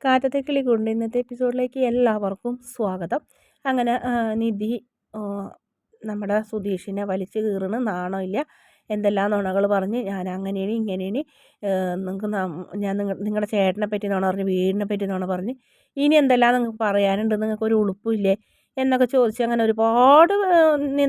കാറ്റത്തെ കിളിക്കൂടിൻ്റെ ഇന്നത്തെ എപ്പിസോഡിലേക്ക് എല്ലാവർക്കും സ്വാഗതം. അങ്ങനെ നിധി നമ്മുടെ സുധീഷിനെ വലിച്ചു കീറുന്നു, നാണമില്ല, എന്തെല്ലാം നുണകൾ പറഞ്ഞ് ഞാൻ അങ്ങനെയാണ് ഇങ്ങനെയാണ്, നിങ്ങൾക്ക് ഞാൻ നിങ്ങളുടെ ചേട്ടനെ പറ്റി നുണ പറഞ്ഞ്, വീടിനെ പറ്റി നുണ പറഞ്ഞ്, ഇനി എന്തെല്ലാം നിങ്ങൾക്ക് പറയാനുണ്ട്, നിങ്ങൾക്കൊരു ഉളുപ്പില്ലേ എന്നൊക്കെ ചോദിച്ച് അങ്ങനെ ഒരുപാട്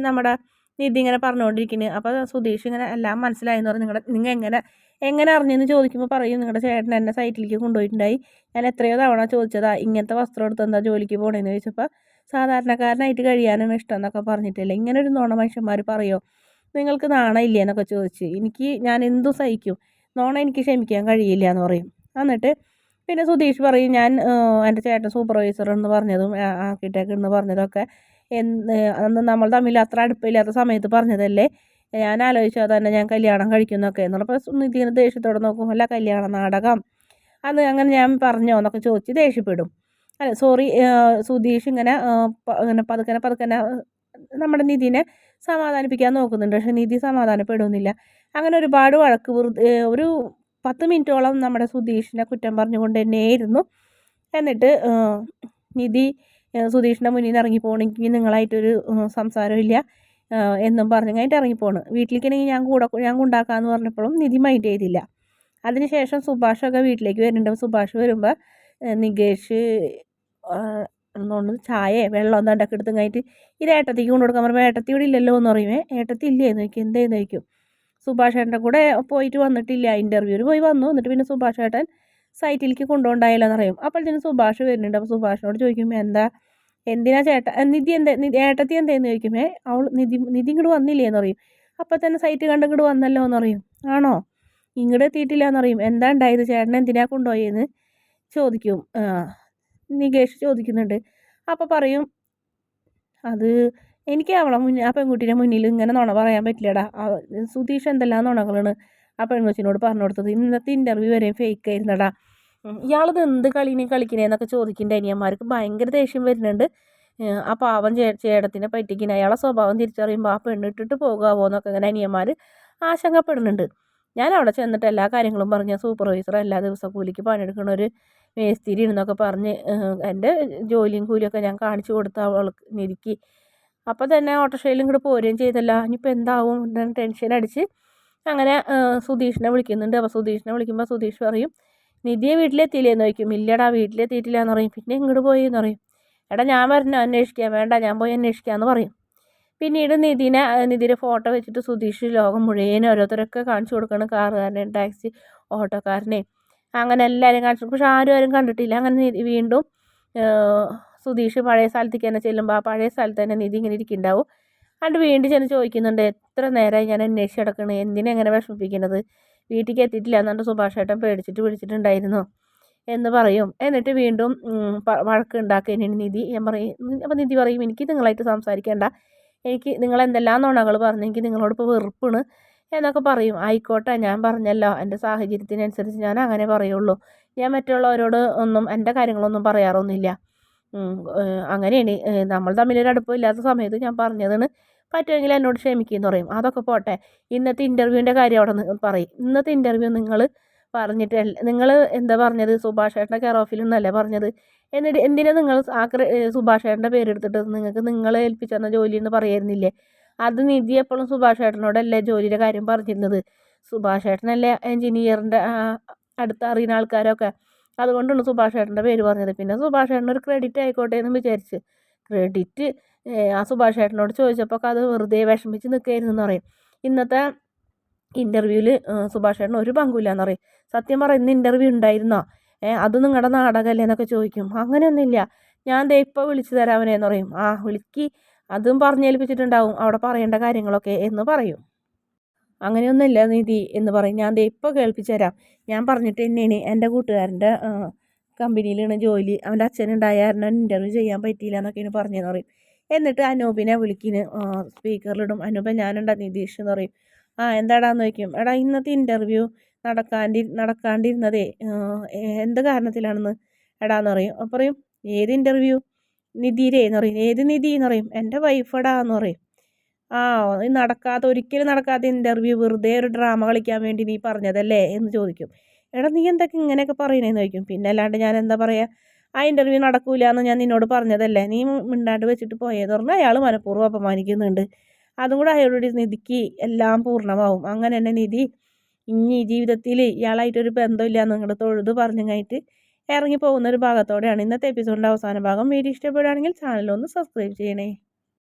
നമ്മുടെ നിധി ഇങ്ങനെ പറഞ്ഞുകൊണ്ടിരിക്കുന്നത്. അപ്പോൾ സുധീഷ് ഇങ്ങനെ എല്ലാം മനസ്സിലായെന്ന് പറഞ്ഞ് നിങ്ങൾ എങ്ങനെ അറിഞ്ഞെന്ന് ചോദിക്കുമ്പോൾ പറയും, നിങ്ങളുടെ ചേട്ടൻ എന്നെ സൈറ്റിലേക്ക് കൊണ്ടുപോയിട്ടുണ്ടായി, ഞാൻ എത്രയോ തവണ ചോദിച്ചതാ ഇങ്ങനത്തെ വസ്ത്രം എടുത്ത് എന്താ ജോലിക്ക് പോകണമെന്ന് ചോദിച്ചപ്പോൾ സാധാരണക്കാരനായിട്ട് കഴിയാനാണ് ഇഷ്ടം എന്നൊക്കെ പറഞ്ഞിട്ടില്ല. ഇങ്ങനെ ഒരു നുണ മനുഷ്യന്മാർ പറയുമോ, നിങ്ങൾക്ക് നാണം ഇല്ലേ എന്നൊക്കെ ചോദിച്ച്, ഞാൻ എന്തും സഹിക്കും, നോണ എനിക്ക് ക്ഷമിക്കാൻ കഴിയില്ല എന്ന് പറയും. എന്നിട്ട് പിന്നെ സുധീഷ് പറയും, ഞാൻ എൻ്റെ ചേട്ടൻ സൂപ്പർവൈസർ എന്ന് പറഞ്ഞതും ആർക്കിടെക്ട് എന്ന് പറഞ്ഞതൊക്കെ അന്ന് നമ്മൾ തമ്മിൽ അത്ര അടുപ്പമില്ലാത്ത സമയത്ത് പറഞ്ഞതല്ലേ, ഞാൻ ആലോചിച്ചാൽ തന്നെ ഞാൻ കല്യാണം കഴിക്കുന്നൊക്കെ എന്നുള്ളപ്പോൾ നിധിന് ദേഷ്യത്തോടെ നോക്കും, അല്ല കല്യാണ നാടകം അത് അങ്ങനെ ഞാൻ പറഞ്ഞോ എന്നൊക്കെ ചോദിച്ച് ദേഷ്യപ്പെടും. അല്ല സോറി, സുധീഷ് ഇങ്ങനെ പതുക്കനെ നമ്മുടെ നിധിനെ സമാധാനിപ്പിക്കാൻ നോക്കുന്നുണ്ട്. പക്ഷെ നിധി സമാധാനപ്പെടുന്നില്ല. അങ്ങനെ ഒരുപാട് വഴക്ക് ഒരു 10 മിനിറ്റോളം നമ്മുടെ സുധീഷിനെ കുറ്റം പറഞ്ഞുകൊണ്ട് തന്നെയായിരുന്നു. എന്നിട്ട് നിധി സുധീഷിൻ്റെ മുന്നിൽ നിന്ന് ഇറങ്ങിപ്പോണെങ്കിൽ നിങ്ങളായിട്ടൊരു സംസാരമില്ല എന്നും പറഞ്ഞു കഴിഞ്ഞിട്ട് ഇറങ്ങിപ്പോണ്. വീട്ടിലേക്കാണെങ്കിൽ ഞാൻ കൊണ്ടാക്കാമെന്ന് പറഞ്ഞപ്പോഴും നിധി മൈൻഡ് ചെയ്തില്ല. അതിനുശേഷം സുഭാഷൊക്കെ വീട്ടിലേക്ക് വരുന്നുണ്ട്. സുഭാഷ് വരുമ്പോൾ നികേഷ് എന്നുകൊണ്ട് ചായ വെള്ളം എന്താണ്ടൊക്കെ എടുത്തും കഴിഞ്ഞിട്ട് ഇത് ഏട്ടത്തിക്ക് കൊണ്ടു കൊടുക്കാൻ പറയുമ്പോൾ ഏട്ടത്തി ഇവിടെ ഇല്ലല്ലോ എന്ന് പറയുമേ, ഏട്ടത്തി ഇല്ലേന്ന് ചോദിക്കും, എന്തേന്ന് ചോദിക്കും. സുഭാഷ് ഏട്ടൻ്റെ കൂടെ പോയിട്ട് വന്നിട്ടില്ല, ഇൻ്റർവ്യൂവിന് പോയി വന്നു, എന്നിട്ട് പിന്നെ സുഭാഷ് ഏട്ടൻ സൈറ്റിലേക്ക് കൊണ്ടുപോകണ്ടായല്ലോ എന്ന് പറയും. അപ്പോഴത്തേനും സുഭാഷ് വരുന്നുണ്ട്. അപ്പോൾ സുഭാഷിനോട് ചോദിക്കും, എന്തിനാ നിധി ഏട്ടത്തി എന്തേന്ന് ചോദിക്കുമേ, നിധി ഇങ്ങോട്ട് വന്നില്ലേ എന്ന് പറയും. അപ്പോൾ തന്നെ സൈറ്റ് കണ്ട് ഇങ്ങോട്ട് വന്നല്ലോ എന്ന് പറയും. ആണോ, ഇങ്ങോട്ട് എത്തിയിട്ടില്ല എന്നറിയും. എന്താ ഉണ്ടായത്, ചേട്ടൻ എന്തിനാ കൊണ്ടുപോയെന്ന് ചോദിക്കും. നികേഷ് ചോദിക്കുന്നുണ്ട്. അപ്പോൾ പറയും, അത് എനിക്ക് അവളെ മുന്നിൽ ആ പെൺകുട്ടീൻ്റെ മുന്നിൽ ഇങ്ങനെ നുണ പറയാൻ പറ്റില്ലടാ, സുധീഷ് എന്തെല്ലാം നുണകളാണ് ആ പെൺകൊച്ചിനോട് പറഞ്ഞു കൊടുത്തത്, ഇന്നത്തെ ഇൻ്റർവ്യൂ വരെയും ഫേക്ക് ആയിരുന്നടാ, ഇയാളത് എന്ത് കളിക്കണേന്നൊക്കെ ചോദിക്കേണ്ട അനിയന്മാർക്ക് ഭയങ്കര ദേഷ്യം വരുന്നുണ്ട്. ആ പാവം ചേട്ടത്തിനെ പറ്റിക്കുന്ന അയാളെ സ്വഭാവം തിരിച്ചറിയുമ്പോൾ ആ പെണ്ണിട്ടിട്ട് പോകാവോ എന്നൊക്കെ ഇങ്ങനെ അനിയന്മാർ ആശങ്കപ്പെടുന്നുണ്ട്. ഞാൻ അവിടെ ചെന്നിട്ട് എല്ലാ കാര്യങ്ങളും പറഞ്ഞ സൂപ്പർവൈസർ എല്ലാ ദിവസവും കൂലിക്ക് പണിയെടുക്കുന്ന ഒരു മേസ്തിരി എന്നൊക്കെ പറഞ്ഞ് എൻ്റെ ജോലിയും കൂലിയൊക്കെ ഞാൻ കാണിച്ചു കൊടുത്ത അവൾക്ക് നിധിക്ക്. അപ്പോൾ തന്നെ ഓട്ടോറിക്ഷയിലും ഇങ്ങോട്ട് പോരുകയും ചെയ്തല്ല, ഇനിയിപ്പോൾ എന്താവും ടെൻഷൻ അടിച്ച് അങ്ങനെ സുധീഷിനെ വിളിക്കുന്നുണ്ട്. അപ്പോൾ സുധീഷിനെ വിളിക്കുമ്പോൾ സുധീഷ് പറയും, നിധിയെ വീട്ടിലെത്തിയില്ലേന്ന് ചോദിക്കും. ഇല്ലടാ വീട്ടിലെത്തിയിട്ടില്ല എന്ന് പറയും. പിന്നെ ഇങ്ങോട്ട് പോയി എന്ന് പറയും. എടാ ഞാൻ പറഞ്ഞു അന്വേഷിക്കാം, വേണ്ട ഞാൻ പോയി അന്വേഷിക്കാമെന്ന് പറയും. പിന്നീട് നിധിയുടെ ഫോട്ടോ വെച്ചിട്ട് സുധീഷ് ലോകം മുഴുവൻ ഓരോരുത്തരൊക്കെ കാണിച്ചു കൊടുക്കണം, കാറുകാരനെ, ടാക്സി ഓട്ടോക്കാരനെ, അങ്ങനെ എല്ലാവരും കാണിച്ചു. പക്ഷെ ആരും കണ്ടിട്ടില്ല. അങ്ങനെ വീണ്ടും സുധീഷ് പഴയ സ്ഥലത്തേക്ക് തന്നെ ചെല്ലുമ്പോൾ ആ പഴയ സ്ഥലത്ത് തന്നെ നിധി ഇങ്ങനെ ഇരിക്കുന്നുണ്ടാവും. എന്നിട്ട് വീണ്ടും ചെന്ന് ചോദിക്കുന്നുണ്ട്, എത്ര നേരമായി ഞാൻ അന്വേഷിച്ച് കിടക്കണേ, എന്തിനെങ്ങനെ വിഷമിപ്പിക്കുന്നത്, വീട്ടിലേക്ക് എത്തിയിട്ടില്ല എന്നുകൊണ്ട് സുഭാഷ് ഏട്ടൻ പേടിച്ചിട്ട് വിളിച്ചിട്ടുണ്ടായിരുന്നു എന്ന് പറയും. എന്നിട്ട് വീണ്ടും വഴക്കുണ്ടാക്കുകയാണ് നിധി. ഞാൻ പറയും, അപ്പോൾ നിധി പറയും, എനിക്ക് നിങ്ങളായിട്ട് സംസാരിക്കേണ്ട, എനിക്ക് നിങ്ങളെന്തെല്ലാം നുണകൾ പറഞ്ഞു, എനിക്ക് നിങ്ങളോട് വെറുപ്പാണ് എന്നൊക്കെ പറയും. ആയിക്കോട്ടെ, ഞാൻ പറഞ്ഞല്ലോ എൻ്റെ സാഹചര്യത്തിനനുസരിച്ച് ഞാൻ അങ്ങനെ പറയുള്ളൂ, ഞാൻ മറ്റുള്ളവരോട് ഒന്നും എൻ്റെ കാര്യങ്ങളൊന്നും പറയാറൊന്നുമില്ല, അങ്ങനെയാണ്, നമ്മൾ തമ്മിലൊരു അടുപ്പമില്ലാത്ത സമയത്ത് ഞാൻ പറഞ്ഞതാണ്, പറ്റുമെങ്കിൽ എന്നോട് ക്ഷമിക്കുമെന്ന് പറയും. അതൊക്കെ പോട്ടെ, ഇന്നത്തെ ഇൻ്റർവ്യൂവിൻ്റെ കാര്യം അവിടെ നിന്ന് പറയും. ഇന്നത്തെ ഇൻ്റർവ്യൂ നിങ്ങൾ പറഞ്ഞിട്ടല്ല, നിങ്ങൾ എന്താ പറഞ്ഞത്, സുഭാഷ് ഏട്ടൻ്റെ കെയർ ഓഫിലെന്നല്ലേ പറഞ്ഞത്, എന്നിട്ട് എന്തിനാ നിങ്ങൾ സുഭാഷ് ഏട്ടൻ്റെ പേരെടുത്തിട്ട് നിങ്ങൾക്ക് നിങ്ങളെ ഏൽപ്പിച്ചെന്ന ജോലി എന്ന് പറയായിരുന്നില്ലേ? അത് നിധി എപ്പോഴും സുഭാഷ് ഏട്ടനോടല്ലേ ജോലിയുടെ കാര്യം പറഞ്ഞിരുന്നത്, സുഭാഷ് ഏട്ടനല്ലേ എൻജിനീയറിൻ്റെ അടുത്ത് അറിയുന്ന ആൾക്കാരൊക്കെ, അതുകൊണ്ടാണ് സുഭാഷ് ഏട്ടൻ്റെ പേര് പറഞ്ഞത്. പിന്നെ സുഭാഷ് ഏട്ടൻ ഒരു ക്രെഡിറ്റ് ആയിക്കോട്ടെ എന്ന് വിചാരിച്ച് ക്രെഡിറ്റ് ആ സുഭാഷ് ഏട്ടനോട് ചോദിച്ചപ്പോൾ അത് വെറുതെ വിഷമിച്ച് നിൽക്കുകയായിരുന്നു എന്ന് പറയും. ഇന്നത്തെ ഇൻ്റർവ്യൂവിൽ സുഭാഷ് ഏട്ടൻ ഒരു പങ്കുമില്ലാന്ന് പറയും. സത്യം പറ, ഇന്ന് ഇൻ്റർവ്യൂ ഉണ്ടായിരുന്നോ, അത് നിങ്ങളുടെ നാടകമല്ലേ എന്നൊക്കെ ചോദിക്കും. അങ്ങനെയൊന്നുമില്ല, ഞാൻ ദേ ഇപ്പോൾ വിളിച്ചു തരാവനേന്ന് പറയും. വിളിക്ക്, അതും പറഞ്ഞേൽപ്പിച്ചിട്ടുണ്ടാവും അവിടെ പറയേണ്ട കാര്യങ്ങളൊക്കെ എന്ന് പറയും. അങ്ങനെയൊന്നുമില്ല നിധി എന്ന് പറയും, ഞാൻ ദേ ഇപ്പോൾ കേൾപ്പിച്ചു തരാം, ഞാൻ പറഞ്ഞിട്ട് തന്നെയാണ് എൻ്റെ കൂട്ടുകാരൻ്റെ കമ്പനിയിലാണ് ജോലി, അവൻ്റെ അച്ഛനുണ്ടായ കാരണം ഇൻ്റർവ്യൂ ചെയ്യാൻ പറ്റിയില്ല എന്നൊക്കെയാണ് പറഞ്ഞതെന്ന് പറയും. എന്നിട്ട് അനൂപിനെ വിളിക്കുന്നു, സ്പീക്കറിലിടും. അനൂപ ഞാനുണ്ടാ നിതീഷ് എന്ന് പറയും. എന്താടാന്ന് ചോദിക്കും. എടാ ഇന്നത്തെ ഇൻ്റർവ്യൂ നടക്കാണ്ടിരുന്നതേ എന്ത് കാരണത്തിലാണെന്ന് എടാന്ന് പറയും. അപ്പോൾ പറയും, ഏത് ഇൻ്റർവ്യൂ, നിധിയിലേ എന്ന് പറയും. ഏത് നിധി എന്ന് പറയും. എൻ്റെ വൈഫടാ എന്ന് പറയും. ഒരിക്കലും നടക്കാത്ത ഇൻ്റർവ്യൂ വെറുതെ ഒരു ഡ്രാമ കളിക്കാൻ വേണ്ടി നീ പറഞ്ഞതല്ലേ എന്ന് ചോദിക്കും. എടാ നീ എന്തൊക്കെ ഇങ്ങനെയൊക്കെ പറയണേന്ന് ചോദിക്കും. പിന്നെ അല്ലാണ്ട് ഞാൻ എന്താ പറയുക, ആ ഇൻ്റർവ്യൂ നടക്കൂല എന്ന് ഞാൻ നിന്നോട് പറഞ്ഞതല്ലേ, നീ മിണ്ടാണ്ട് വെച്ചിട്ട് പോയേന്ന് പറഞ്ഞാൽ അയാൾ മനഃപൂർവ്വം അപമാനിക്കുന്നുണ്ട്. അതും കൂടെ അയാളോട് നിധിക്ക് എല്ലാം പൂർണ്ണമാവും. അങ്ങനെ തന്നെ നിധി ഇനി ജീവിതത്തിൽ ഇയാളായിട്ടൊരു ബന്ധമില്ല നിങ്ങളുടെ തൊഴുത് പറഞ്ഞങ്ങായിട്ട് ഇറങ്ങി പോകുന്ന ഒരു ഭാഗത്തോടെയാണ് ഇന്നത്തെ എപ്പിസോഡിൻ്റെ അവസാന ഭാഗം. വീഡിയോ ഇഷ്ടപ്പെടുകയാണെങ്കിൽ ചാനലൊന്ന് സബ്സ്ക്രൈബ് ചെയ്യണേ.